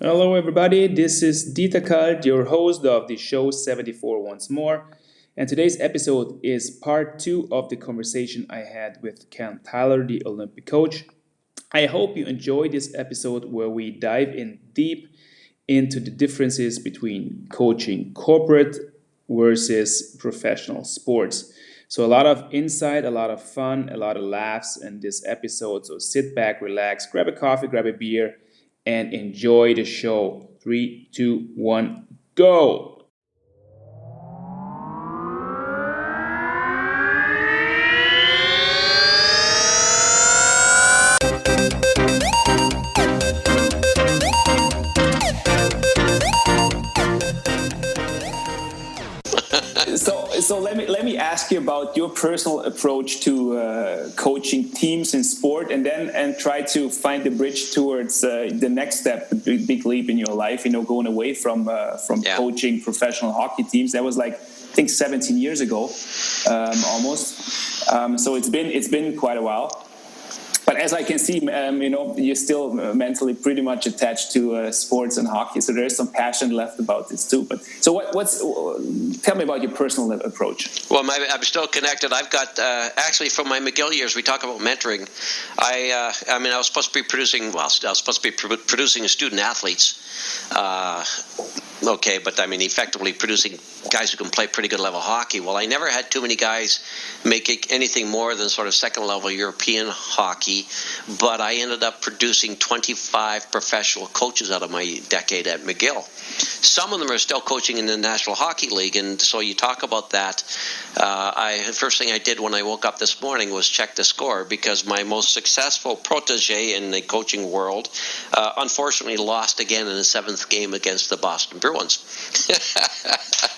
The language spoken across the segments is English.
Hello, everybody. This is Dita Kalt, your host of the show 74 once more. And today's episode is part two of the conversation I had with Ken Tyler, the Olympic coach. I hope you enjoyed this episode where we dive in deep into the differences between coaching corporate versus professional sports. So, a lot of insight, a lot of fun, a lot of laughs in this episode. So, sit back, relax, grab a coffee, grab a beer, and enjoy the show. Three, two, one, go! So let me ask you about your personal approach to coaching teams in sport, and try to find the bridge towards the next step, the big leap in your life. Going away from coaching professional hockey teams. That was like I think 17 years ago, almost. So it's been quite a while. But as I can see, you're still mentally pretty much attached to sports and hockey. So there's some passion left about this too. But so tell me about your personal approach. Well, I'm still connected. I've got actually from my McGill years. We talk about mentoring. I was supposed to be producing student athletes. Okay, but effectively producing guys who can play pretty good level hockey. Well, I never had too many guys making anything more than sort of second level European hockey, but I ended up producing 25 professional coaches out of my decade at McGill. Some of them are still coaching in the National Hockey League, and so you talk about that. The first thing I did when I woke up this morning was check the score, because my most successful protege in the coaching world unfortunately lost again in the seventh game against the Boston Bruins.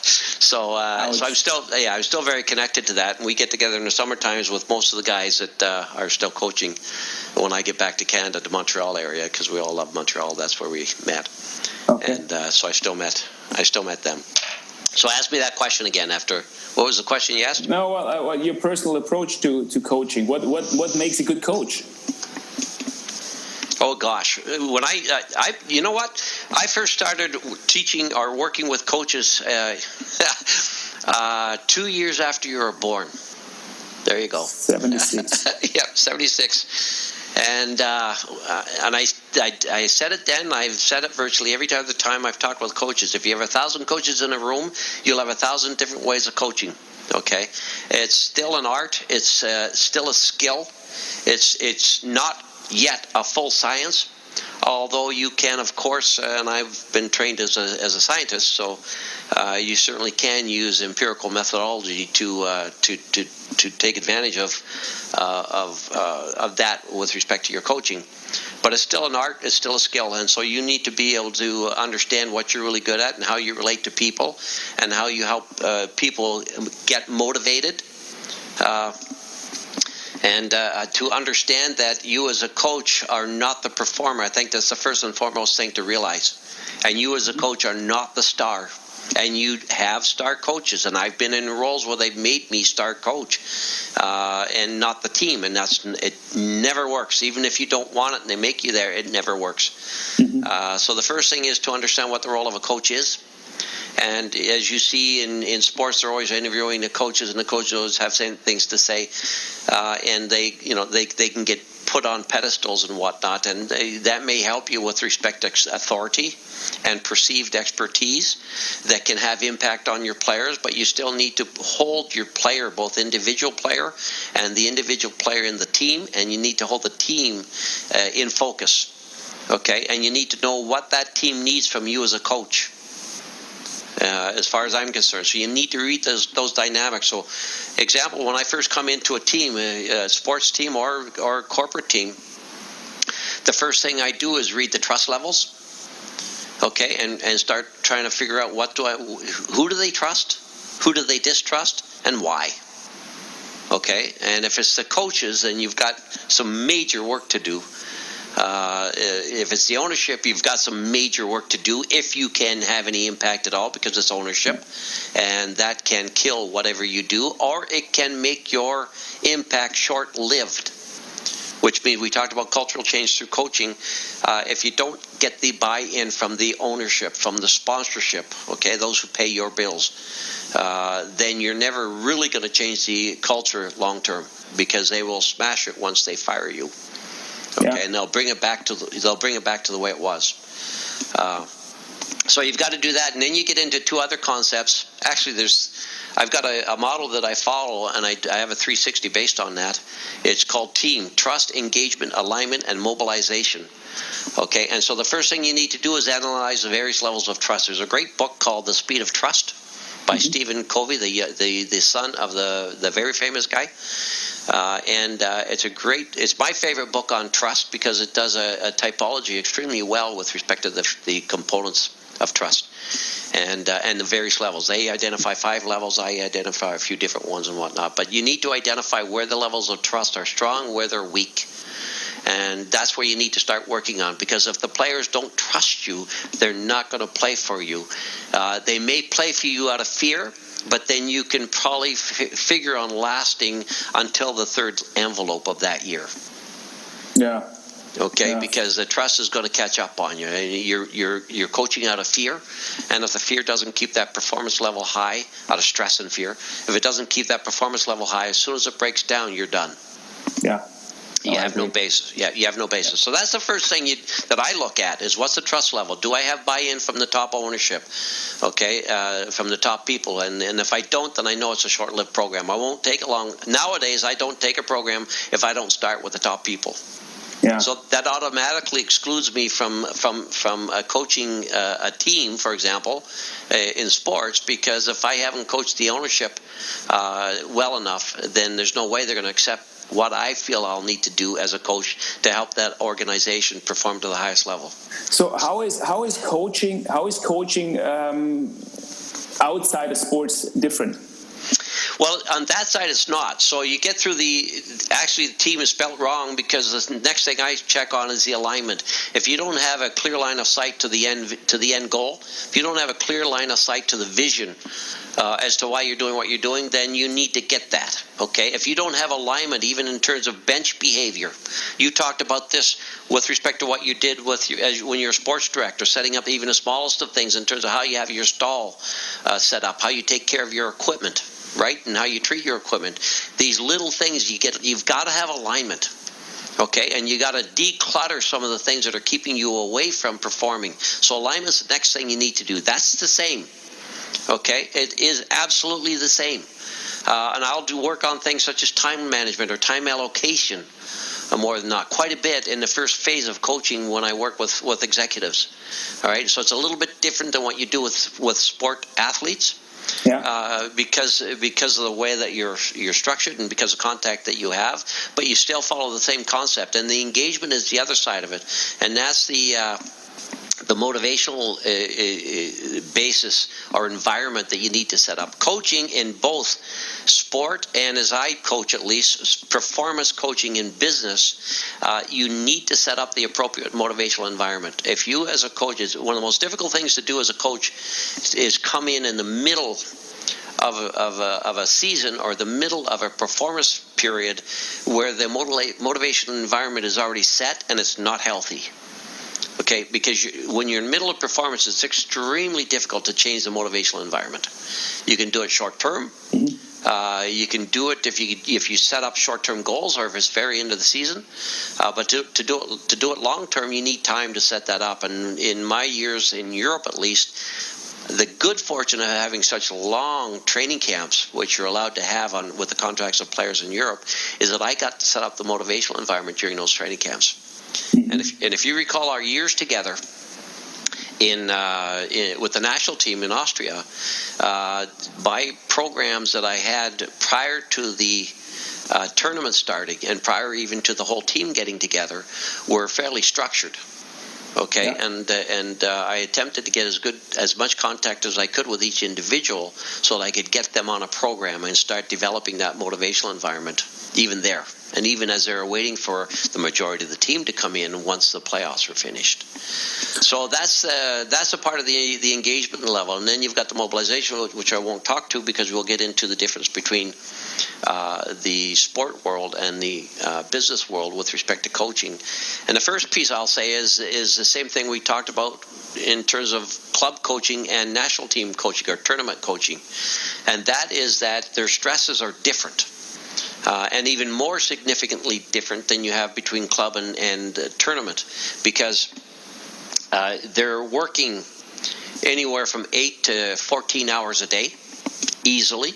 So I'm still very connected to that, and we get together in the summer times with most of the guys that are still coaching when I get back to Canada, the Montreal area, because we all love Montreal. That's where we met. Okay. And so I still met them. So ask me that question again. After what was the question you asked? No, well, your personal approach to coaching. What makes a good coach? Oh gosh, when I you know what? I first started teaching or working with coaches 2 years after you were born. There you go. 76. Yeah, 76. And I said it then. I've said it virtually every time I've talked with coaches. If you have 1,000 coaches in a room, you'll have 1,000 different ways of coaching. Okay, it's still an art. It's still a skill. It's not yet a full science, although you can, of course, and I've been trained as a scientist, so you certainly can use empirical methodology to take advantage of that with respect to your coaching. But it's still an art, it's still a skill, and so you need to be able to understand what you're really good at and how you relate to people and how you help people get motivated. And to understand that you as a coach are not the performer. I think that's the first and foremost thing to realize. And you as a coach are not the star. And you have star coaches. And I've been in roles where they've made me star coach and not the team. And it never works. Even if you don't want it and they make you there, it never works. Mm-hmm. So the first thing is to understand what the role of a coach is. And as you see in sports, they're always interviewing the coaches, and the coaches always have same things to say, and they can get put on pedestals and whatnot, and that may help you with respect to authority and perceived expertise that can have impact on your players. But you still need to hold your player, both individual player and the individual player in the team, and you need to hold the team in focus. Okay, and you need to know what that team needs from you as a coach. As far as I'm concerned. So you need to read those dynamics. So, example, when I first come into a team, a sports team or corporate team, the first thing I do is read the trust levels, okay, and start trying to figure out who do they trust, who do they distrust, and why. Okay, and if it's the coaches, then you've got some major work to do. If it's the ownership, you've got some major work to do if you can have any impact at all, because it's ownership, and that can kill whatever you do, or it can make your impact short-lived. which means we talked about cultural change through coaching. If you don't get the buy-in from the ownership, from the sponsorship, okay, those who pay your bills, then you're never really going to change the culture long term, because they will smash it once they fire you. Okay, and they'll bring it back to the way it was. So you've got to do that, and then you get into two other concepts. Actually, I've got a model that I follow, and I have a 360 based on that. It's called TEAM: Trust, Engagement, Alignment, and Mobilization. Okay, and so the first thing you need to do is analyze the various levels of trust. There's a great book called The Speed of Trust by Stephen Covey, the son of the very famous guy. It's my favorite book on trust, because it does a typology extremely well with respect to the components of trust and the various levels. They identify 5 levels. I identify a few different ones and whatnot. But you need to identify where the levels of trust are strong, where they're weak. And that's where you need to start working on, because if the players don't trust you, they're not going to play for you. They may play for you out of fear, but then you can probably figure on lasting until the third envelope of that year. Yeah. Okay, yeah. Because the trust is going to catch up on you. You're coaching out of fear, and if the fear doesn't keep that performance level high, out of stress and fear, if it doesn't keep that performance level high, as soon as it breaks down, you're done. Yeah. You have no basis. Yeah, you have no basis. So that's the first thing that I look at is, what's the trust level? Do I have buy-in from the top ownership? Okay, from the top people. And if I don't, then I know it's a short-lived program. I won't take nowadays, I don't take a program if I don't start with the top people. Yeah. So that automatically excludes me from coaching a team, for example, in sports, because if I haven't coached the ownership well enough, then there's no way they're going to accept what I feel I'll need to do as a coach to help that organization perform to the highest level. So how is coaching outside of sports different? Well, on that side, it's not. So you get through the team is spelled wrong, because the next thing I check on is the alignment. If you don't have a clear line of sight to the end goal, if you don't have a clear line of sight to the vision as to why you're doing what you're doing, then you need to get that. Okay, if you don't have alignment, even in terms of bench behavior, you talked about this with respect to what you did when you're a sports director, setting up even the smallest of things in terms of how you have your stall set up, how you take care of your equipment, right, and how you treat your equipment. These little things you've got to have alignment. Okay, and you got to declutter some of the things that are keeping you away from performing. So alignment's the next thing you need to do. That's the same. Okay, it is absolutely the same. And I'll do work on things such as time management or time allocation, more than not, quite a bit in the first phase of coaching when I work with executives. All right, so it's a little bit different than what you do with sport athletes. Yeah. Because of the way that you're structured, and because of contact that you have, but you still follow the same concept. And the engagement is the other side of it, and that's the motivational basis or environment that you need to set up. Coaching in both sport and, as I coach at least, performance coaching in business, you need to set up the appropriate motivational environment. If you as a coach, one of the most difficult things to do as a coach is come in the middle of a season or the middle of a performance period where the motivational environment is already set and it's not healthy. Okay, because when you're in the middle of performance, it's extremely difficult to change the motivational environment. You can do it short term. You can do it if you set up short term goals, or if it's very into the season. But to do it long term, you need time to set that up. And in my years in Europe, at least, the good fortune of having such long training camps, which you're allowed to have with the contracts of players in Europe, is that I got to set up the motivational environment during those training camps. And if you recall our years together with the national team in Austria, by programs that I had prior to the tournament starting and prior even to the whole team getting together, were fairly structured. Okay, yeah. and I attempted to get as much contact as I could with each individual so that I could get them on a program and start developing that motivational environment even there. And even as they were waiting for the majority of the team to come in once the playoffs were finished. So that's a part of the engagement level, and then you've got the mobilization, which I won't talk to because we'll get into the difference between the sport world and the business world with respect to coaching. And the first piece I'll say is the same thing we talked about in terms of club coaching and national team coaching or tournament coaching, and that is that their stresses are different. And even more significantly different than you have between club and tournament, because they're working anywhere from 8 to 14 hours a day, easily.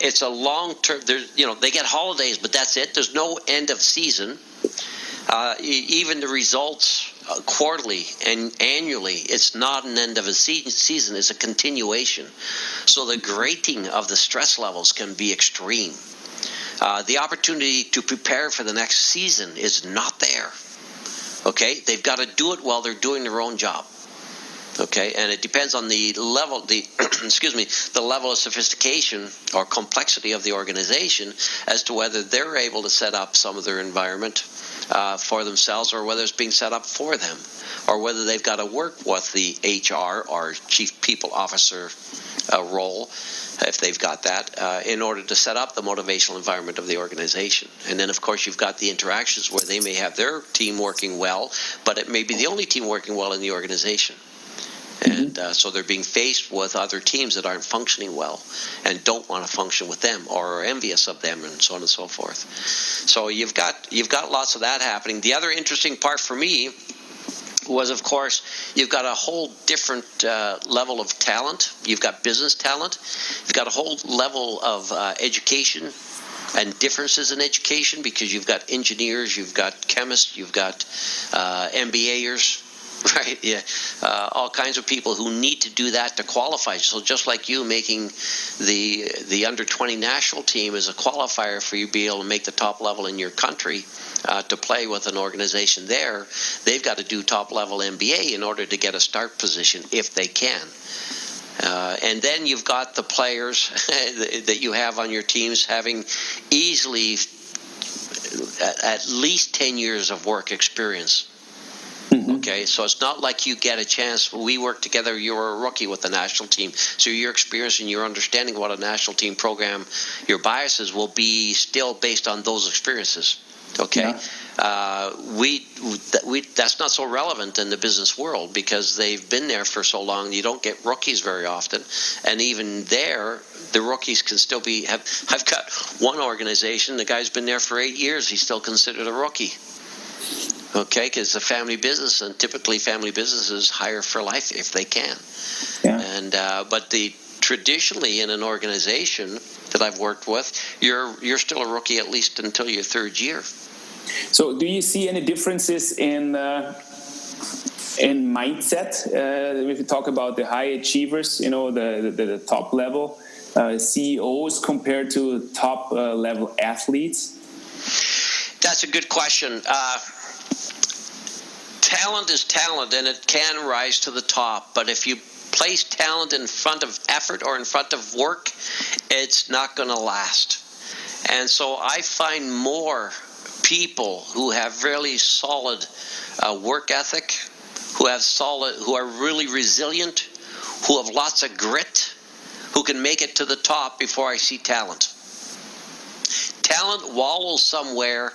It's a long-term. They get holidays, but that's it. There's no end of season. Even the results quarterly and annually, it's not an end of a season. It's a continuation. So the grating of the stress levels can be extreme. The opportunity to prepare for the next season is not there. Okay, they've got to do it while they're doing their own job. Okay, and it depends on the level, the level of sophistication or complexity of the organization as to whether they're able to set up some of their environment for themselves, or whether it's being set up for them, or whether they've got to work with the HR or chief people officer role, if they've got that, in order to set up the motivational environment of the organization. And then, of course, you've got the interactions where they may have their team working well, but it may be the only team working well in the organization. And so they're being faced with other teams that aren't functioning well and don't want to function with them or are envious of them, and so on and so forth. So you've got lots of that happening. The other interesting part for me was, of course, you've got a whole different level of talent. You've got business talent. You've got a whole level of education and differences in education, because you've got engineers, you've got chemists, you've got MBAers. Right, yeah, all kinds of people who need to do that to qualify. So just like you making the under 20 national team is a qualifier for you to be able to make the top level in your country to play with an organization there, they've got to do top level MBA in order to get a start position if they can. And then you've got the players that you have on your teams having easily at least 10 years of work experience. Okay, so it's not like you get a chance. We work together. You're a rookie with the national team, so your experience and your understanding what a national team program, your biases will be still based on those experiences. Okay, that's not so relevant in the business world because they've been there for so long. You don't get rookies very often, and even there, the rookies can still be. I've got one organization. The guy's been there for 8 years. He's still considered a rookie. Okay, because it's a family business, and typically family businesses hire for life if they can. Yeah. And but traditionally in an organization that I've worked with, you're still a rookie at least until your third year. So, do you see any differences in mindset? If you talk about the high achievers, the top level CEOs compared to top level athletes. That's a good question. Talent is talent, and it can rise to the top. But if you place talent in front of effort or in front of work, it's not going to last. And so I find more people who have really solid work ethic, who are really resilient, who have lots of grit, who can make it to the top before I see talent. Talent wallows somewhere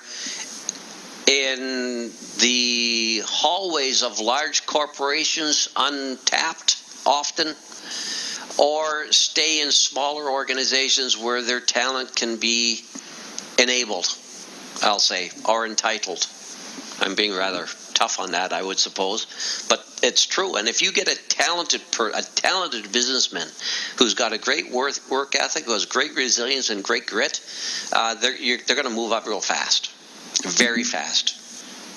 in the hallways of large corporations, untapped often, or stay in smaller organizations where their talent can be enabled, I'll say, or entitled. I'm being rather tough on that, I would suppose, but it's true. And if you get a talented businessman who's got a great work ethic, who has great resilience and great grit, they're going to move up real fast. Very fast.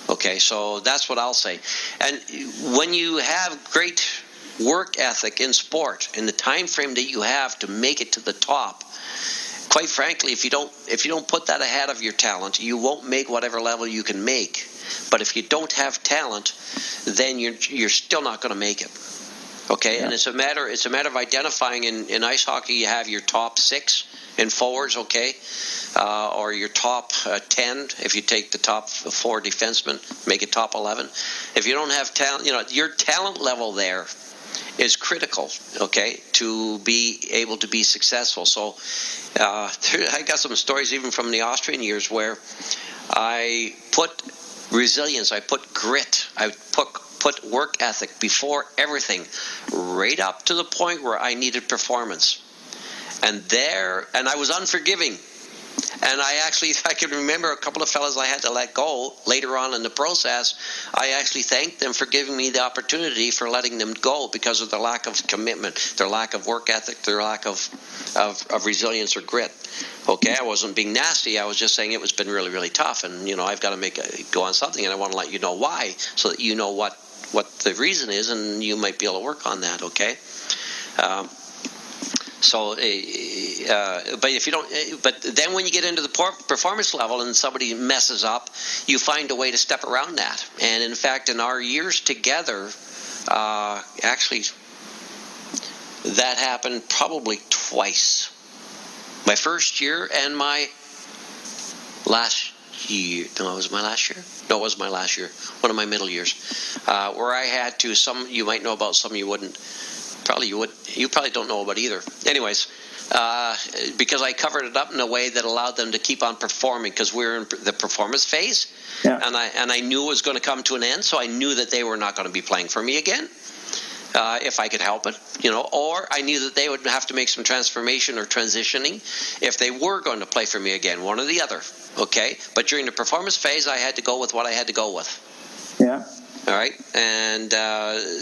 Okay, so that's what I'll say. And when you have great work ethic in sport, in the time frame that you have to make it to the top, quite frankly, if you don't put that ahead of your talent, you won't make whatever level you can make. But if you don't have talent, then you're still not going to make it. Okay, yeah. And it's a matter of identifying. In ice hockey, you have your top 6 in forwards, okay, or your top 10. If you take the top 4 defensemen, make it top 11. If you don't have talent, your talent level there is critical, okay, to be able to be successful. So I got some stories even from the Austrian years where I put resilience, I put grit, I put work ethic before everything, right up to the point where I needed performance. And I was unforgiving. And I can remember a couple of fellas I had to let go later on in the process. I actually thanked them for giving me the opportunity for letting them go because of their lack of commitment, their lack of work ethic, their lack of resilience or grit. Okay, I wasn't being nasty. I was just saying it was been really, really tough. And, I've got to go on something, and I want to let you know why, so that you know what the reason is, and you might be able to work on that, okay? But if you don't, but then when you get into the performance level and somebody messes up, you find a way to step around that. And in fact, in our years together, actually, that happened probably twice. My first year and my last year. No, it was my last year. No, it was my last year. One of my middle years, where I had to. Some you might know about, some you wouldn't. Probably you would. You probably don't know about either. Anyways, because I covered it up in a way that allowed them to keep on performing, because we're in the performance phase, Yeah. and I knew it was going to come to an end, so I knew that they were not going to be playing for me again, if I could help it, or I knew that they would have to make some transformation or transitioning if they were going to play for me again, one or the other. Okay, but during the performance phase, I had to go with what I had to go with. Yeah. All right, and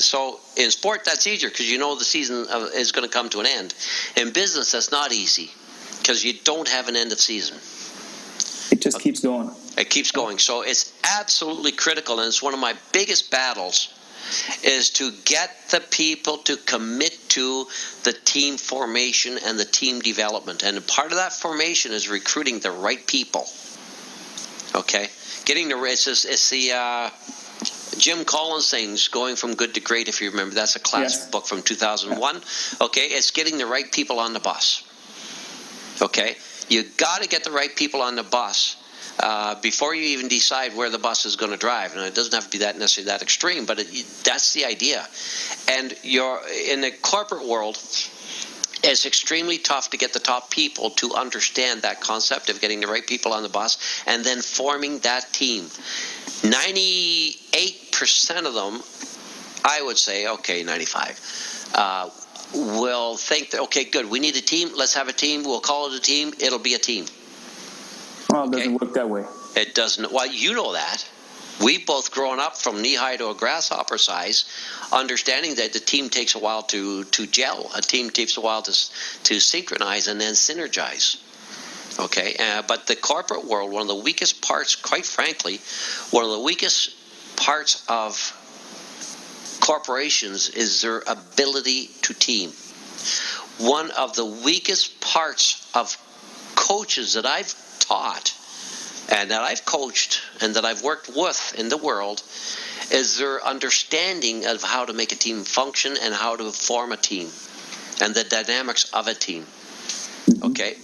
so in sport, that's easier because the season is going to come to an end. In business, that's not easy because you don't have an end of season. It just keeps going. It keeps going. So it's absolutely critical, and it's one of my biggest battles is to get the people to commit to the team formation and the team development. And part of that formation is recruiting the right people. Okay? It's the Jim Collins things, Going from Good to Great, if you remember. That's a classic book from 2001. Okay? It's getting the right people on the bus. Okay? You got to get the right people on the bus before you even decide where the bus is going to drive. And it doesn't have to be necessarily that extreme, but that's the idea. And in the corporate world, it's extremely tough to get the top people to understand that concept of getting the right people on the bus and then forming that team. 98% of them, I would say, okay, 95, will think that, okay, good, we need a team, let's have a team, we'll call it a team, it'll be a team. Well, it doesn't work that way. It doesn't. Well, you know that. We've both grown up from knee-high to a grasshopper size, understanding that the team takes a while to gel. A team takes a while to synchronize and then synergize. Okay? But the corporate world, one of the weakest parts, quite frankly, one of the weakest parts of corporations is their ability to team. One of the weakest parts of coaches that I've taught and that I've coached and that I've worked with in the world is their understanding of how to make a team function and how to form a team and the dynamics of a team. Okay?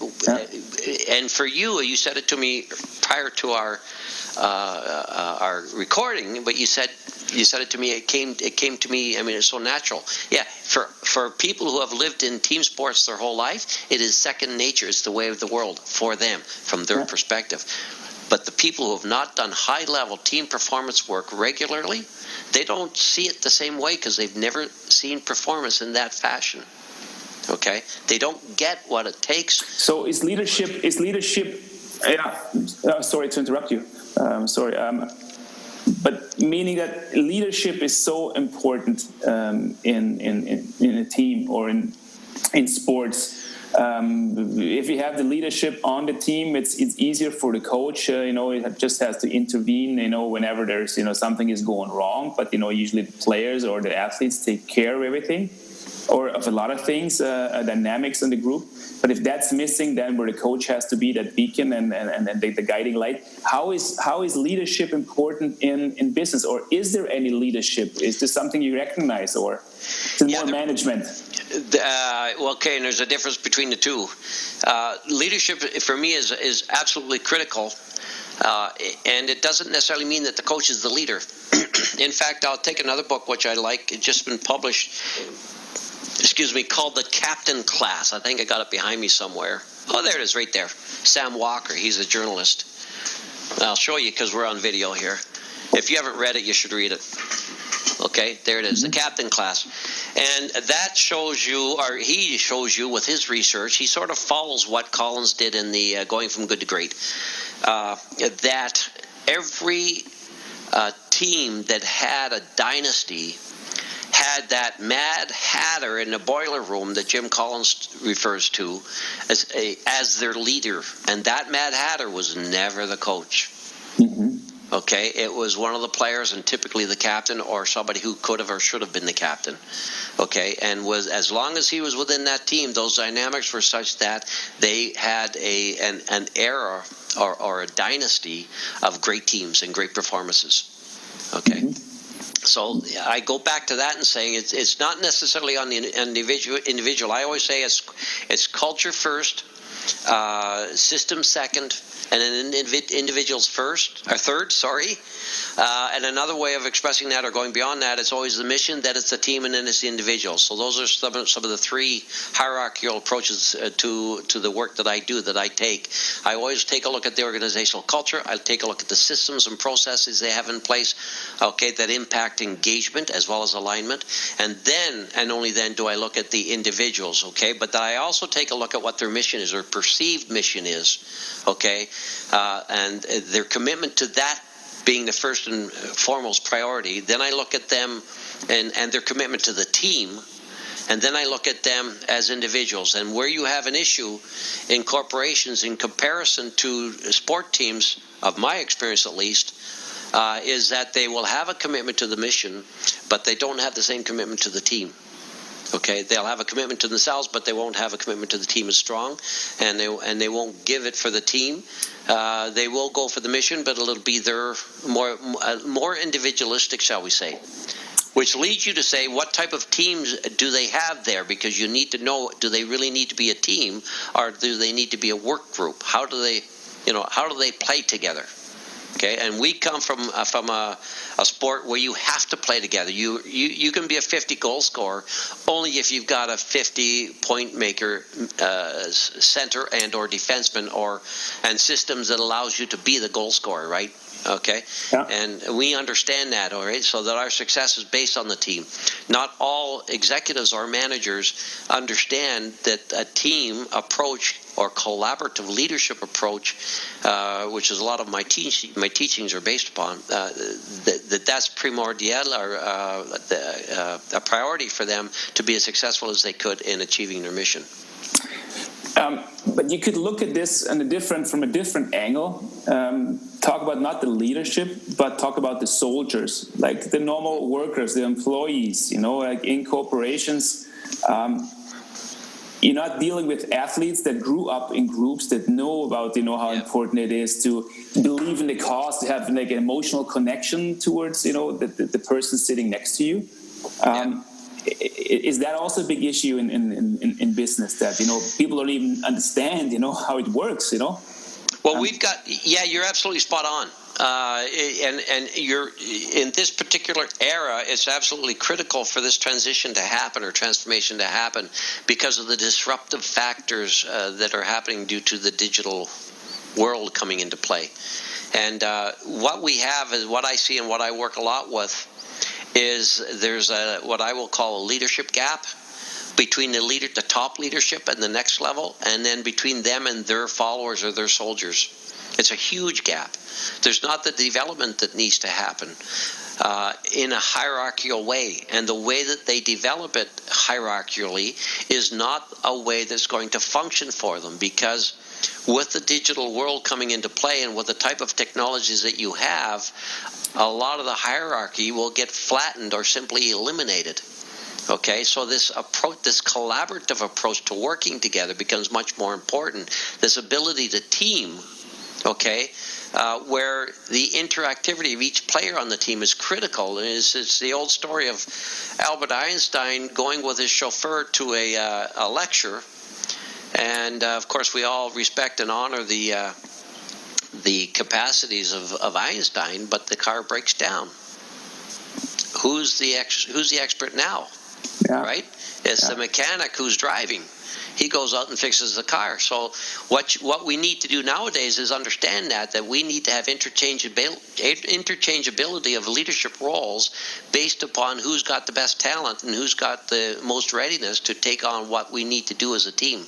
And for you said it to me prior to our recording, but you said it to me, it came to me, I mean, it's so natural. Yeah, for people who have lived in team sports their whole life, it is second nature. It's the way of the world for them, from their perspective. But the people who have not done high-level team performance work regularly, they don't see it the same way because they've never seen performance in that fashion. Okay? They don't get what it takes. So is leadership sorry to interrupt you. But meaning that leadership is so important in a team or in sports. If you have the leadership on the team, it's easier for the coach. It just has to intervene. Whenever there's something is going wrong. But usually the players or the athletes take care of everything, or of a lot of things, dynamics in the group. But if that's missing, then where the coach has to be that beacon and the guiding light. How is leadership important in business, or is there any leadership? Is this something you recognize, or is it more management? Okay, and there's a difference between the two. Leadership for me is absolutely critical, and it doesn't necessarily mean that the coach is the leader. In fact, I'll take another book which I like. It's just been published. Called The Captain Class. I think I got it behind me somewhere. Oh, there it is, right there. Sam Walker. He's a journalist. I'll show you because we're on video here. If you haven't read it, you should read it. Okay, there it is, The Captain Class. And that shows you, or he shows you with his research, he sort of follows what Collins did in the Going from Good to Great, that every team that had a dynasty had that Mad Hatter in the boiler room that Jim Collins refers to as their leader. And that Mad Hatter was never the coach. Mm-hmm. Okay, it was one of the players, and typically the captain or somebody who could have or should have been the captain. Okay, and was as long as he was within that team, those dynamics were such that they had an era or a dynasty of great teams and great performances. Okay. Mm-hmm. So I go back to that and saying it's not necessarily on the individual. I always say it's culture first, system second, and then individuals first or third. And another way of expressing that or going beyond that, it's always the mission, that it's the team, and then it's the individual. So those are some of the three hierarchical approaches to the work that I do, that I take. I always take a look at the organizational culture. I take a look at the systems and processes they have in place, okay, that impact engagement as well as alignment. And then, and only then, do I look at the individuals, okay? But I also take a look at what their mission is, or perceived mission is, okay? And their commitment to that being the first and foremost priority. Then I look at them and their commitment to the team, and then I look at them as individuals. And where you have an issue in corporations in comparison to sport teams, of my experience at least, is that they will have a commitment to the mission, but they don't have the same commitment to the team. Okay, they'll have a commitment to themselves, but they won't have a commitment to the team as strong, and they won't give it for the team. They will go for the mission, but it'll be their more individualistic, shall we say. Which leads you to say, what type of teams do they have there? Because you need to know, do they really need to be a team, or do they need to be a work group? How do they play together? Okay, and we come from a sport where you have to play together. You can be a 50 goal scorer only if you've got a 50 point maker, center and or defenseman, and systems that allows you to be the goal scorer, right? Okay, yeah. And we understand that, all right, so that our success is based on the team. Not all executives or managers understand that a team approach or collaborative leadership approach, which is a lot of my teachings are based upon, that's primordial, or a priority for them to be as successful as they could in achieving their mission. But you could look at this from a different angle. Talk about not the leadership, but talk about the soldiers, like the normal workers, the employees. Like in corporations, you're not dealing with athletes that grew up in groups that know about how important it is to believe in the cause, to have like an emotional connection towards the person sitting next to you. Is that also a big issue in business, that people don't even understand how it works? Well, we've got you're absolutely spot on. And you're in this particular era, it's absolutely critical for this transition to happen, or transformation to happen, because of the disruptive factors that are happening due to the digital world coming into play. And what we have is, what I see and what I work a lot with, is there's what I will call a leadership gap between the top leadership and the next level, and then between them and their followers or their soldiers. It's a huge gap. There's not the development that needs to happen in a hierarchical way. And the way that they develop it hierarchically is not a way that's going to function for them, because with the digital world coming into play and with the type of technologies that you have, a lot of the hierarchy will get flattened or simply eliminated. Okay, so this collaborative approach to working together becomes much more important. This ability to team, okay, where the interactivity of each player on the team is critical. It's the old story of Albert Einstein going with his chauffeur to a lecture, and of course we all respect and honor the capacities of Einstein, but the car breaks down. Who's the expert now? Yeah. Right? It's the mechanic who's driving. He goes out and fixes the car. So what we need to do nowadays is understand that we need to have interchangeability of leadership roles based upon who's got the best talent and who's got the most readiness to take on what we need to do as a team.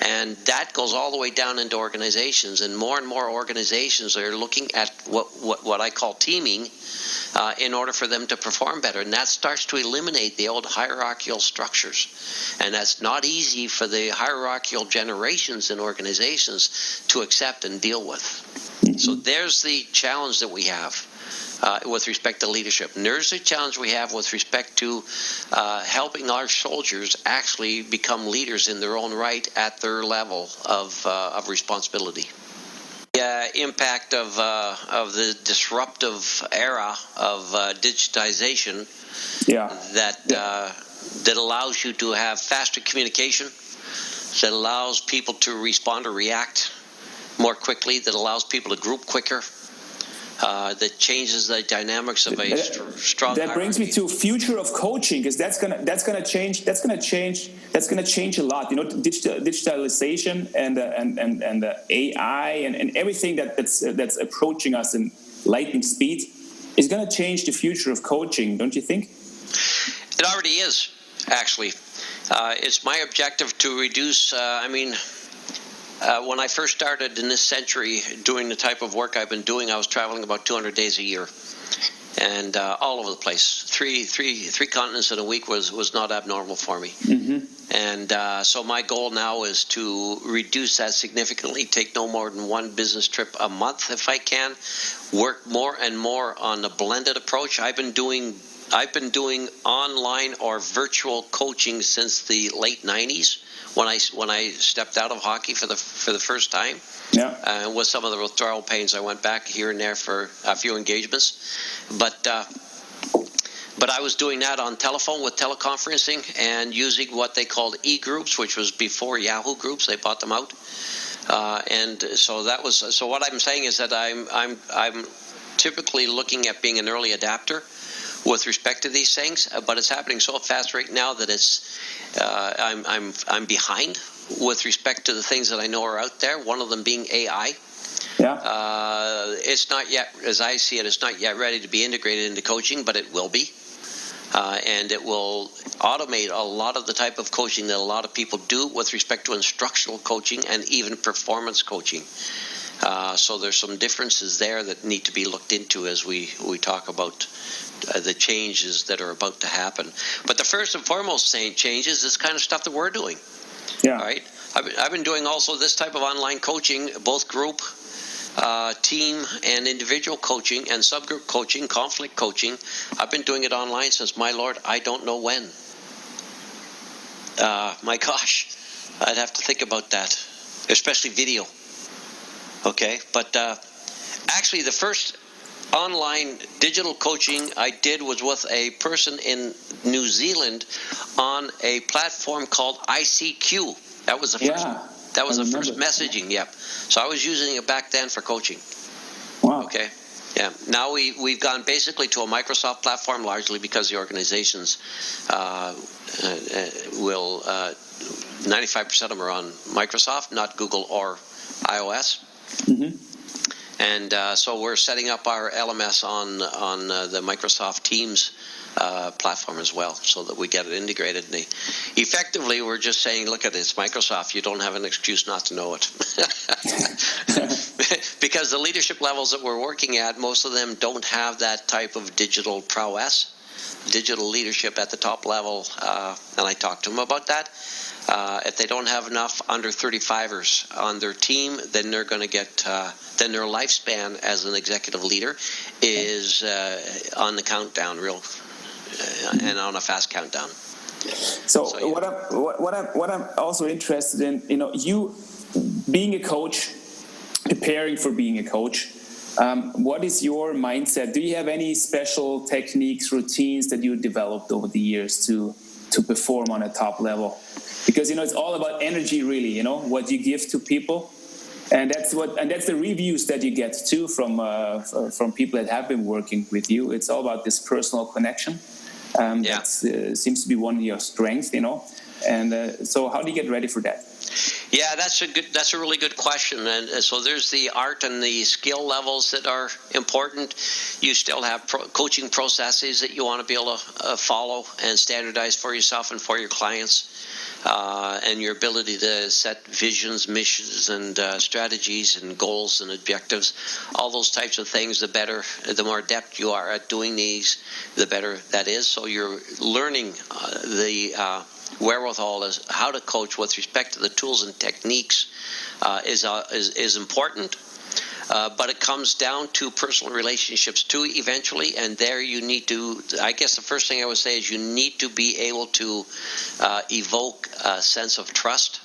And that goes all the way down into organizations, and more organizations are looking at what I call teaming in order for them to perform better. And that starts to eliminate the old hierarchical structures. And that's not easy for the hierarchical generations in organizations to accept and deal with. So there's the challenge that we have with respect to leadership. And there's the challenge we have with respect to helping our soldiers actually become leaders in their own right at their level of responsibility. The impact of the disruptive era of digitization that allows you to have faster communication, that allows people to respond or react more quickly, that allows people to group quicker, that changes the dynamics of a strong. That brings me to future of coaching, because that's gonna change a lot. You know, digitalization and AI and everything that's approaching us in lightning speed is gonna change the future of coaching, don't you think? It already is, actually. It's my objective to reduce. When I first started in this century doing the type of work I've been doing, I was traveling about 200 days a year, and all over the place. Three continents in a week was not abnormal for me. Mm-hmm. And so my goal now is to reduce that significantly, take no more than one business trip a month if I can, work more and more on a blended approach. I've been doing online or virtual coaching since the late 90s. When I stepped out of hockey for the first time, with some of the withdrawal pains, I went back here and there for a few engagements, but I was doing that on telephone with teleconferencing and using what they called e-groups, which was before Yahoo Groups. They bought them out, and so that was. So what I'm saying is that I'm typically looking at being an early adapter with respect to these things, but it's happening so fast right now that I'm behind with respect to the things that I know are out there. One of them being AI. It's not yet, as I see it, it's not yet ready to be integrated into coaching, but it will be, and it will automate a lot of the type of coaching that a lot of people do with respect to instructional coaching and even performance coaching. So there's some differences there that need to be looked into as we talk about the changes that are about to happen. But the first and foremost change is this kind of stuff that we're doing. Yeah. Right. I've been doing also this type of online coaching, both group, team, and individual coaching, and subgroup coaching, conflict coaching. I've been doing it online since, my Lord, I don't know when. My gosh, I'd have to think about that, especially video. Okay, but actually the first online digital coaching I did was with a person in New Zealand on a platform called ICQ. That was the first. That was the first messaging. Yep. So I was using it back then for coaching. Wow. Okay. Yeah. Now we've gone basically to a Microsoft platform, largely because the organizations will 95% of them are on Microsoft, not Google or iOS. Mm-hmm. And so we're setting up our LMS on the Microsoft Teams platform as well, so that we get it integrated. And effectively, we're just saying, look at it, it's Microsoft. You don't have an excuse not to know it. Because the leadership levels that we're working at, most of them don't have that type of digital prowess, digital leadership at the top level. And I talked to them about that. If they don't have enough under 35ers on their team, then they're going to get, then their lifespan as an executive leader is on the countdown, and on a fast countdown. So what I'm also interested in, you being a coach, preparing for being a coach, What is your mindset? Do you have any special techniques, routines that you developed over the years to perform on a top level? Because it's all about energy, really. What you give to people, and that's the reviews that you get too from people that have been working with you. It's all about this personal connection. That seems to be one of your strengths. And so, how do you get ready for that? Yeah, that's a really good question. And so there's the art and the skill levels that are important. You still have coaching processes that you want to be able to follow and standardize for yourself and for your clients. And your ability to set visions, missions, and strategies and goals and objectives, all those types of things, the more adept you are at doing these, the better that is. So you're learning the wherewithal as how to coach with respect to the tools and techniques is important. But it comes down to personal relationships too eventually, and there you need to, I guess the first thing I would say is you need to be able to evoke a sense of trust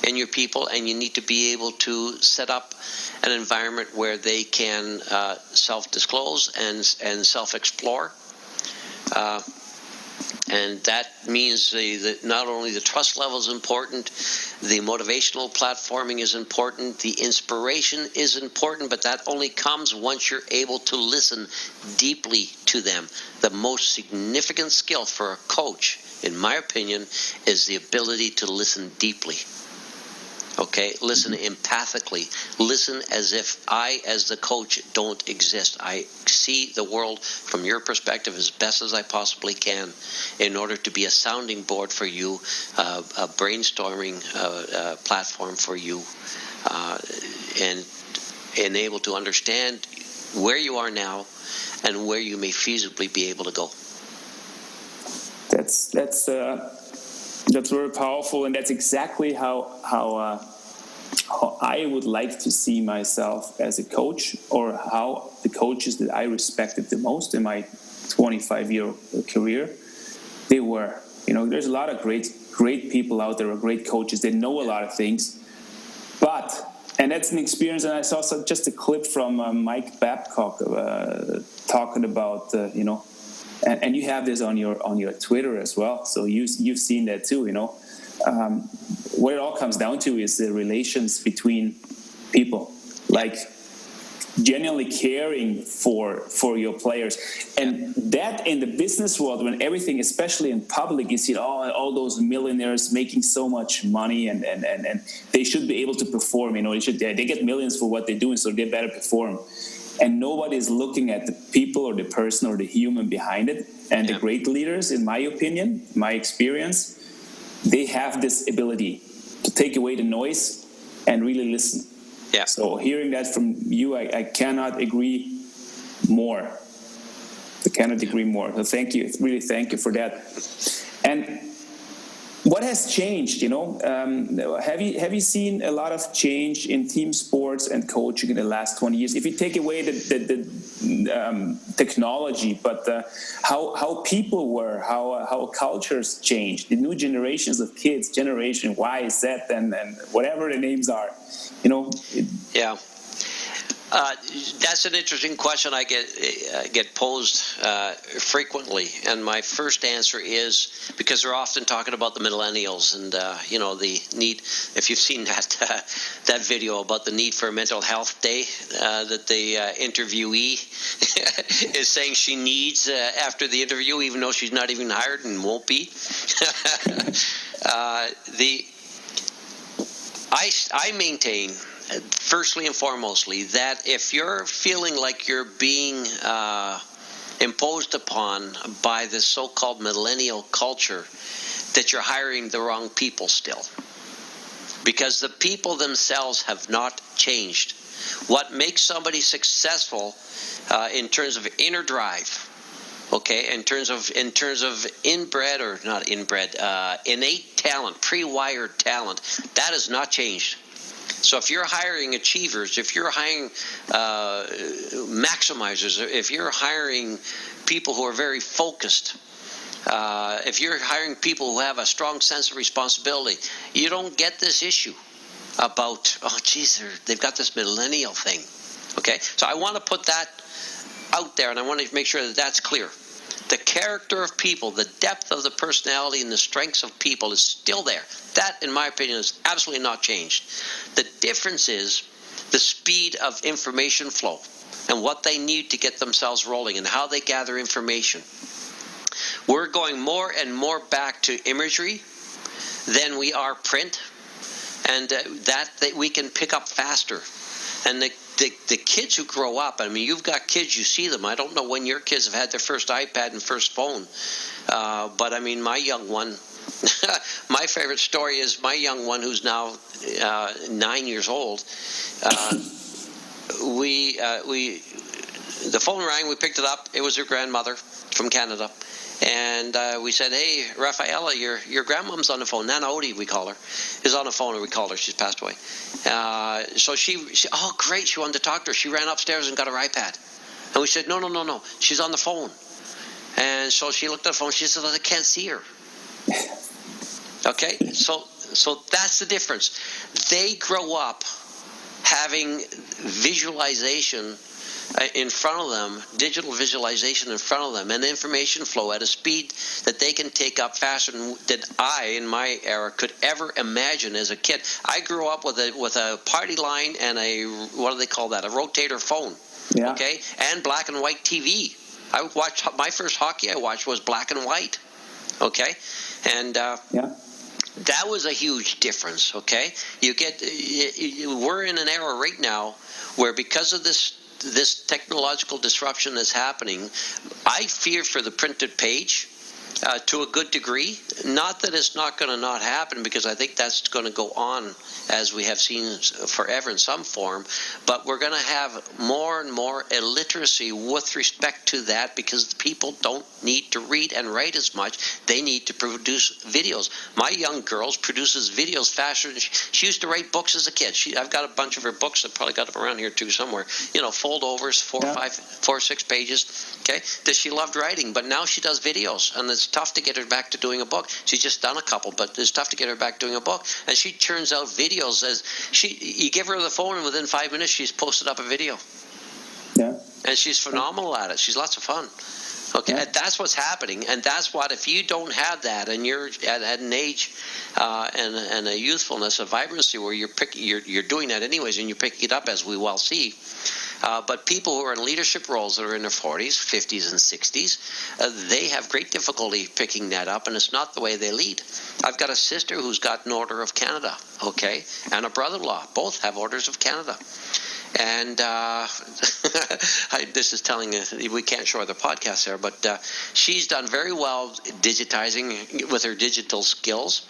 in your people, and you need to be able to set up an environment where they can self-disclose and self-explore. And that means that not only the trust level is important, the motivational platforming is important, the inspiration is important, but that only comes once you're able to listen deeply to them. The most significant skill for a coach, in my opinion, is the ability to listen deeply. Okay, listen empathically. Listen as if I, as the coach, don't exist. I see the world from your perspective as best as I possibly can in order to be a sounding board for you, a brainstorming platform for you, and able to understand where you are now and where you may feasibly be able to go. That's very powerful, and that's exactly how I would like to see myself as a coach, or how the coaches that I respected the most in my 25-year career, they were. There's a lot of great people out there, great coaches. They know a lot of things, and that's an experience. And I saw just a clip from Mike Babcock talking about and you have this on your Twitter as well, so you've seen that too. What it all comes down to is the relations between people, like genuinely caring for your players. And that in the business world, when everything, especially in public, you see all those millionaires making so much money, and they should be able to perform. They get millions for what they're doing, so they better perform. And nobody is looking at the people or the person or the human behind it. And the great leaders, in my opinion, my experience, they have this ability to take away the noise and really listen. Yeah. So hearing that from you, I cannot agree more. So thank you. Really thank you for that. And what has changed? Have you seen a lot of change in team sports and coaching in the last 20 years? If you take away the technology, but how people were, how cultures changed, the new generations of kids, Generation Y, Z, and whatever the names are, Yeah. That's an interesting question I get posed frequently, and my first answer is, because they're often talking about the millennials and the need. If you've seen that video about the need for a mental health day that the interviewee is saying she needs after the interview, even though she's not even hired and won't be. I maintain, firstly and foremostly, that if you're feeling like you're being imposed upon by this so-called millennial culture, that you're hiring the wrong people still. Because the people themselves have not changed. What makes somebody successful in terms of inner drive, okay, in terms of inbred or not inbred, innate talent, pre-wired talent, that has not changed. So if you're hiring achievers, if you're hiring maximizers, if you're hiring people who are very focused, if you're hiring people who have a strong sense of responsibility, you don't get this issue about, they've got this millennial thing. Okay, so I want to put that out there, and I want to make sure that that's clear. The character of people, the depth of the personality, and the strengths of people is still there. That, in my opinion, is absolutely not changed. The difference is the speed of information flow and what they need to get themselves rolling and how they gather information. We're going more and more back to imagery than we are print, and that we can pick up faster. And the kids who grow up, I mean, you've got kids, you see them. I don't know when your kids have had their first iPad and first phone, but I mean, my young one, my favorite story is my young one, who's now 9 years old. The phone rang, we picked it up. It was her grandmother from Canada. And we said, hey, Rafaela, your grandmom's on the phone. Nana Odie, we call her, is on the phone, and we called her. She's passed away. So she, oh, great, she wanted to talk to her. She ran upstairs and got her iPad. And we said, no, she's on the phone. And so she looked at the phone. She said, I can't see her. Okay, so that's the difference. They grow up having visualization in front of them, digital visualization in front of them, and information flow at a speed that they can take up faster than I, in my era, could ever imagine as a kid. I grew up with a party line and a, what do they call that, a rotator phone, okay, and black and white TV. I watched, my first hockey I watched was black and white, okay, and that was a huge difference, okay. We're in an era right now where, because of this technological disruption that's happening, I fear for the printed page to a good degree. Not that it's not going to not happen, because I think that's going to go on, as we have seen forever in some form, but we're going to have more and more illiteracy with respect to that, because people don't need to read and write as much. They need to produce videos. My young girl produces videos faster than she used to write books as a kid. I've got a bunch of her books. I probably got them around here too somewhere. You know, foldovers, 4 or 6 pages. Okay, that she loved writing, but now she does videos, and it's tough to get her back to doing a book. She's just done a couple, but it's tough to get her back doing a book. And she churns out videos you give her the phone, and within 5 minutes she's posted up a video. Yeah. And she's phenomenal at it. She's lots of fun. Okay, and that's what's happening, and that's what, if you don't have that, and you're at an age and a youthfulness, a vibrancy where you're doing that anyways, and you're picking it up, as we well see. But people who are in leadership roles that are in their 40s, 50s, and 60s, they have great difficulty picking that up, and it's not the way they lead. I've got a sister who's got an Order of Canada, okay, and a brother-in-law. Both have Orders of Canada. And this is telling we can't show the podcast there, but she's done very well digitizing with her digital skills,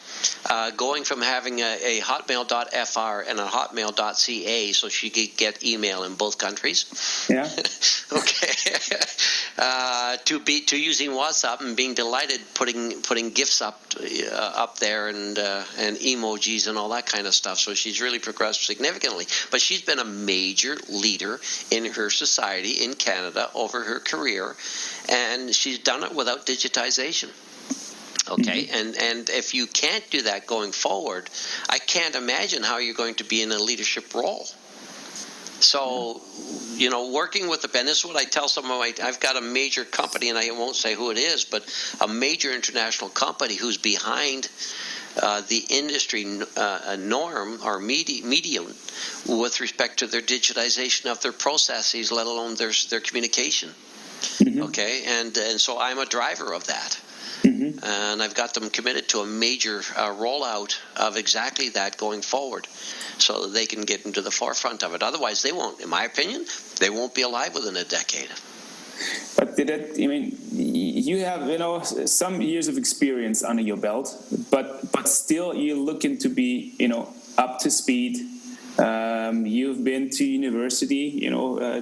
going from having a hotmail.fr and a hotmail.ca, so she could get email in both countries. Yeah. Okay. To using WhatsApp and being delighted putting gifs up there and emojis and all that kind of stuff. So she's really progressed significantly. But she's been a major leader in her society in Canada over her career, and she's done it without digitization. Okay, and if you can't do that going forward, I can't imagine how you're going to be in a leadership role. So, you know, working with and this is what I tell some of I've got a major company, and I won't say who it is, but a major international company who's behind the industry norm or medium with respect to their digitization of their processes, let alone their communication. Okay, and so I'm a driver of that. And I've got them committed to a major rollout of exactly that going forward, so that they can get into the forefront of it. Otherwise, they won't, in my opinion, they won't be alive within a decade. But you have, some years of experience under your belt, but still you're looking to be, up to speed. You've been to university,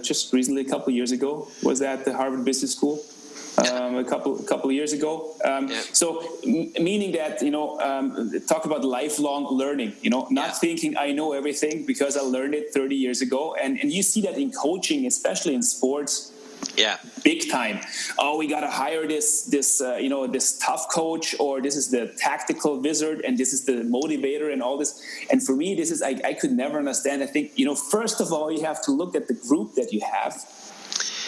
just recently, a couple of years ago. Was that the Harvard Business School? A couple of years ago. So meaning that, talk about lifelong learning, not thinking I know everything because I learned it 30 years ago. And you see that in coaching, especially in sports. Yeah. Big time. Oh, we got to hire this tough coach, or this is the tactical wizard, and this is the motivator, and all this. And for me, this is I could never understand. I think, first of all, you have to look at the group that you have,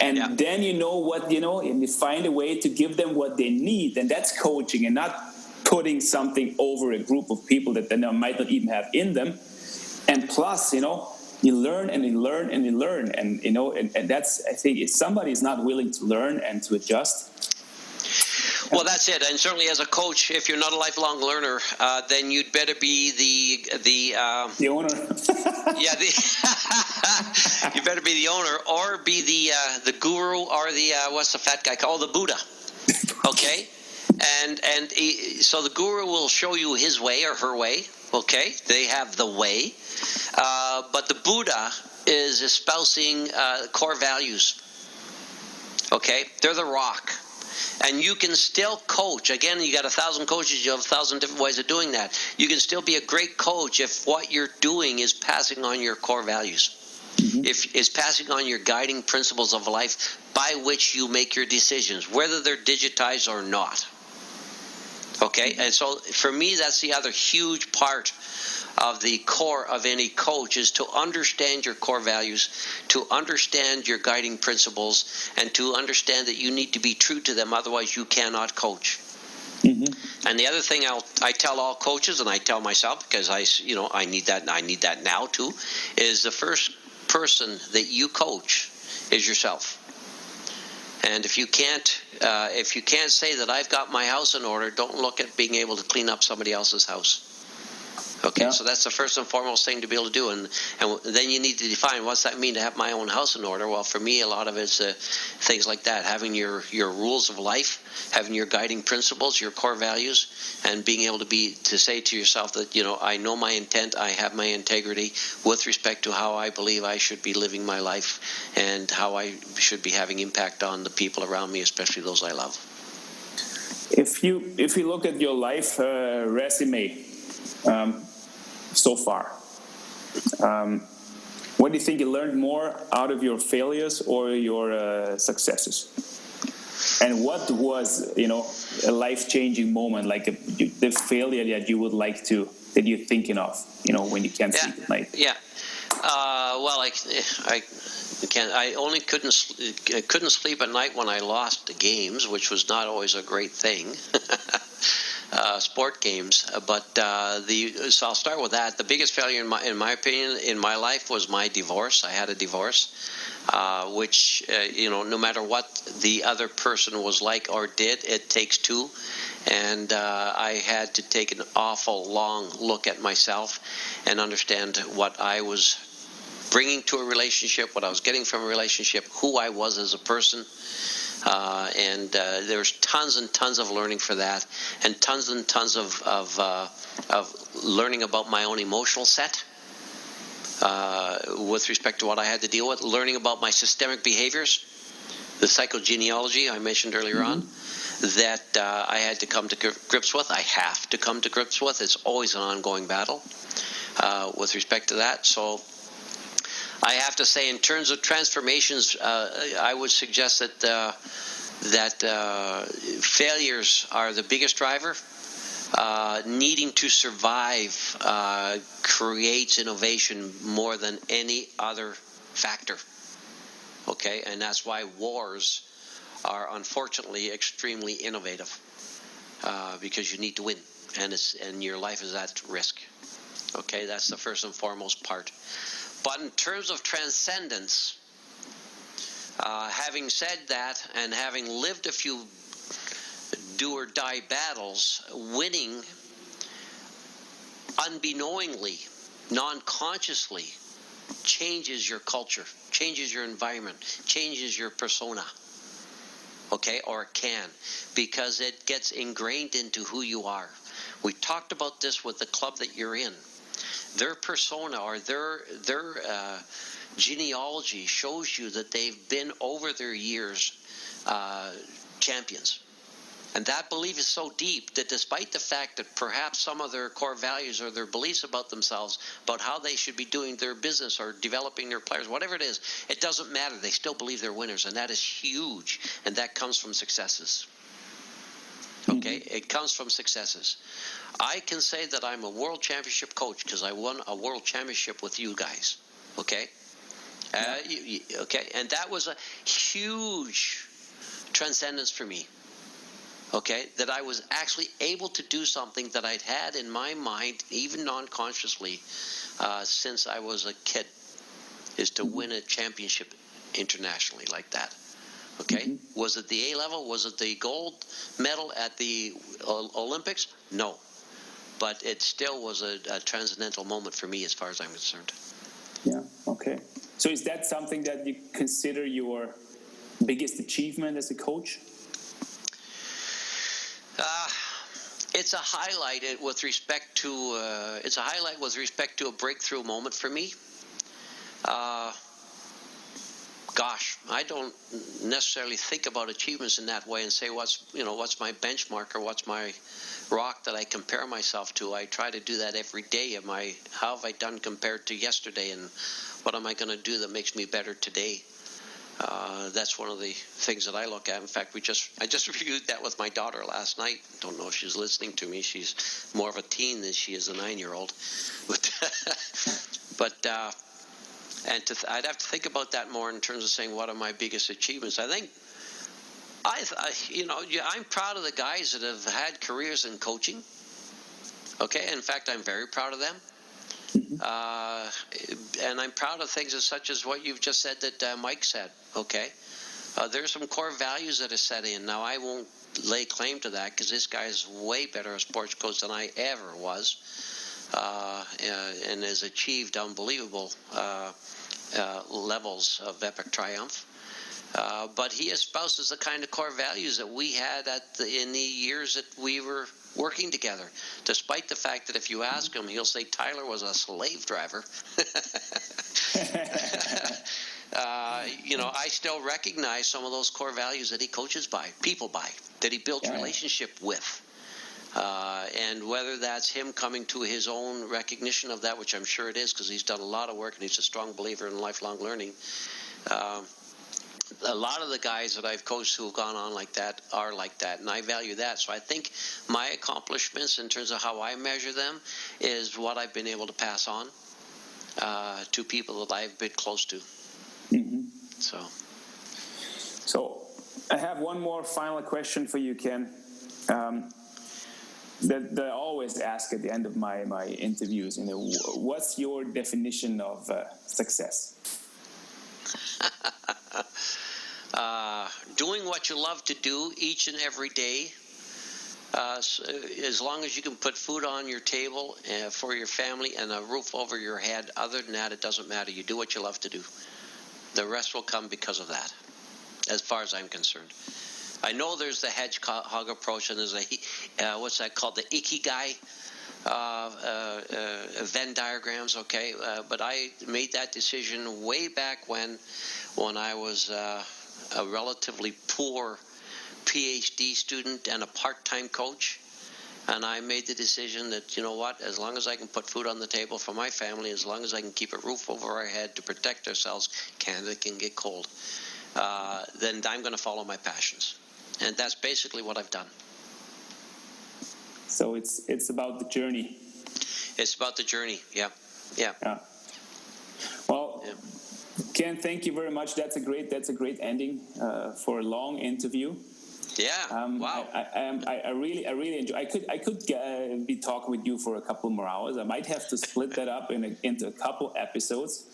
and then and you find a way to give them what they need, and that's coaching, and not putting something over a group of people that they might not even have in them. And plus, you learn and you learn and you learn, and and that's, I think, if somebody is not willing to learn and to adjust. Well, that's it. And certainly as a coach, if you're not a lifelong learner, then you'd better be the owner. Yeah, you better be the owner, or be the guru, or the what's the fat guy called, the Buddha. Okay, and so the guru will show you his way or her way. Okay, they have the way, but the Buddha is espousing core values. Okay, they're the rock. And you can still coach. Again, you got 1,000 coaches. You have 1,000 different ways of doing that. You can still be a great coach if what you're doing is passing on your core values. Mm-hmm. If is passing on your guiding principles of life by which you make your decisions, whether they're digitized or not. Okay? And so for me, that's the other huge part of the core of any coach, is to understand your core values, to understand your guiding principles, and to understand that you need to be true to them, otherwise you cannot coach. Mm-hmm. And the other thing I tell all coaches, and I tell myself, because I need that now too, is the first person that you coach is yourself. And if you can't say that I've got my house in order, don't look at being able to clean up somebody else's house. Okay, yeah. So that's the first and foremost thing to be able to do, and then you need to define what's that mean to have my own house in order. Well, for me, a lot of it's things like that: having your rules of life, having your guiding principles, your core values, and being able to say to yourself that I know my intent, I have my integrity with respect to how I believe I should be living my life, and how I should be having impact on the people around me, especially those I love. If you look at your life resume. So far, what do you think you learned more out of your failures or your successes? And what was, a life-changing moment, like the failure that you would like that you're thinking of, when you can't sleep at night? Yeah. Well, I only couldn't sleep at night when I lost the games, which was not always a great thing. Sport games, but so I'll start with that. The biggest failure, in my opinion, in my life was my divorce. I had a divorce, which no matter what the other person was like or did, it takes two, and I had to take an awful long look at myself and understand what I was bringing to a relationship, what I was getting from a relationship, who I was as a person. And there's tons and tons of learning for that, and tons of learning about my own emotional set with respect to what I had to deal with, learning about my systemic behaviors, the psychogenealogy I mentioned earlier on, that I had to come to grips with. I have to come to grips with. It's always an ongoing battle with respect to that. So I have to say, in terms of transformations, I would suggest that failures are the biggest driver. Needing to survive creates innovation more than any other factor. Okay, and that's why wars are unfortunately extremely innovative, because you need to win, and your life is at risk. Okay, that's the first and foremost part. But in terms of transcendence, having said that, and having lived a few do-or-die battles, winning unbeknowingly, non-consciously, changes your culture, changes your environment, changes your persona. Okay, or it can, because it gets ingrained into who you are. We talked about this with the club that you're in. Their persona or their genealogy shows you that they've been over their years champions. And that belief is so deep that despite the fact that perhaps some of their core values or their beliefs about themselves, about how they should be doing their business or developing their players, whatever it is, it doesn't matter. They still believe they're winners, and that is huge. And that comes from successes. Okay? It comes from successes. I can say that I'm a world championship coach because I won a world championship with you guys. Okay? Okay? And that was a huge transcendence for me. Okay, that I was actually able to do something that I'd had in my mind, even non-consciously, since I was a kid, is to win a championship internationally like that. Okay, was it the A level? Was it the gold medal at the Olympics? No, but it still was a transcendental moment for me as far as I'm concerned. Yeah. Okay. So is that something that you consider your biggest achievement as a coach? It's a highlight with respect to a breakthrough moment for me. Gosh, I don't necessarily think about achievements in that way and say what's my benchmark or what's my rock that I compare myself to. I try to do that every day. How have I done compared to yesterday, and what am I going to do that makes me better today? That's one of the things that I look at. In fact, I just reviewed that with my daughter last night. Don't know if she's listening to me. She's more of a teen than she is a 9-year-old. But I'd have to think about that more in terms of saying what are my biggest achievements. I think I'm proud of the guys that have had careers in coaching. Okay, in fact, I'm very proud of them. And I'm proud of things such as what you've just said that Mike said. Okay, there's some core values that are set in. Now, I won't lay claim to that because this guy is way better a sports coach than I ever was, and has achieved unbelievable levels of epic triumph. But he espouses the kind of core values that we had in the years that we were working together, despite the fact that if you ask him, he'll say Tyler was a slave driver. I still recognize some of those core values that he coaches by, people by, that he builds relationship with. And whether that's him coming to his own recognition of that, which I'm sure it is because he's done a lot of work and he's a strong believer in lifelong learning. A lot of the guys that I've coached who have gone on like that are like that, and I value that. So I think my accomplishments in terms of how I measure them is what I've been able to pass on to people that I've been close to. So I have one more final question for you, Ken. That I always ask at the end of my interviews. What's your definition of success? Doing what you love to do each and every day, as long as you can put food on your table for your family and a roof over your head. Other than that, it doesn't matter. You do what you love to do. The rest will come because of that, as far as I'm concerned. I know there's the hedgehog approach, and there's what's that called, the ikigai Venn diagrams, okay? But I made that decision way back when I was a relatively poor PhD student and a part-time coach. And I made the decision that, as long as I can put food on the table for my family, as long as I can keep a roof over our head to protect ourselves, Canada can get cold, then I'm going to follow my passions. And that's basically what I've done. So it's about the journey. It's about the journey, yeah. Well, Ken, thank you very much. That's a great ending for a long interview. Yeah. Wow. I really enjoy. I could be talking with you for a couple more hours. I might have to split that up into a couple episodes.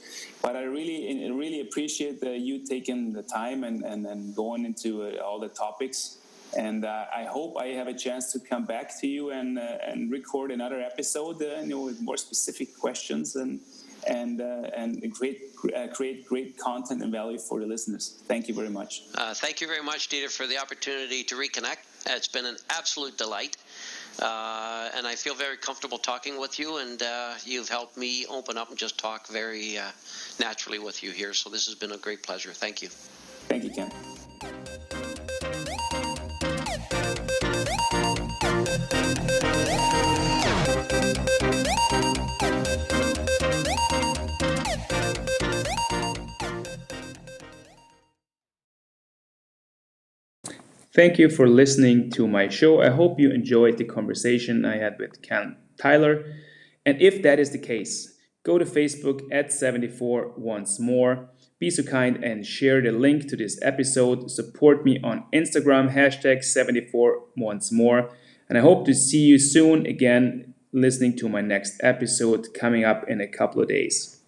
But I really appreciate you taking the time and going into all the topics. And I hope I have a chance to come back to you and record another episode, with more specific questions and create great content and value for the listeners. Thank you very much. Thank you very much, Dieter, for the opportunity to reconnect. It's been an absolute delight. And I feel very comfortable talking with you, and you've helped me open up and just talk very naturally with you here. So this has been a great pleasure. Thank you. Thank you, Ken. Thank you for listening to my show. I hope you enjoyed the conversation I had with Ken Tyler. And if that is the case, go to Facebook at 74 once more. Be so kind and share the link to this episode. Support me on Instagram, hashtag 74 once more. And I hope to see you soon again listening to my next episode coming up in a couple of days.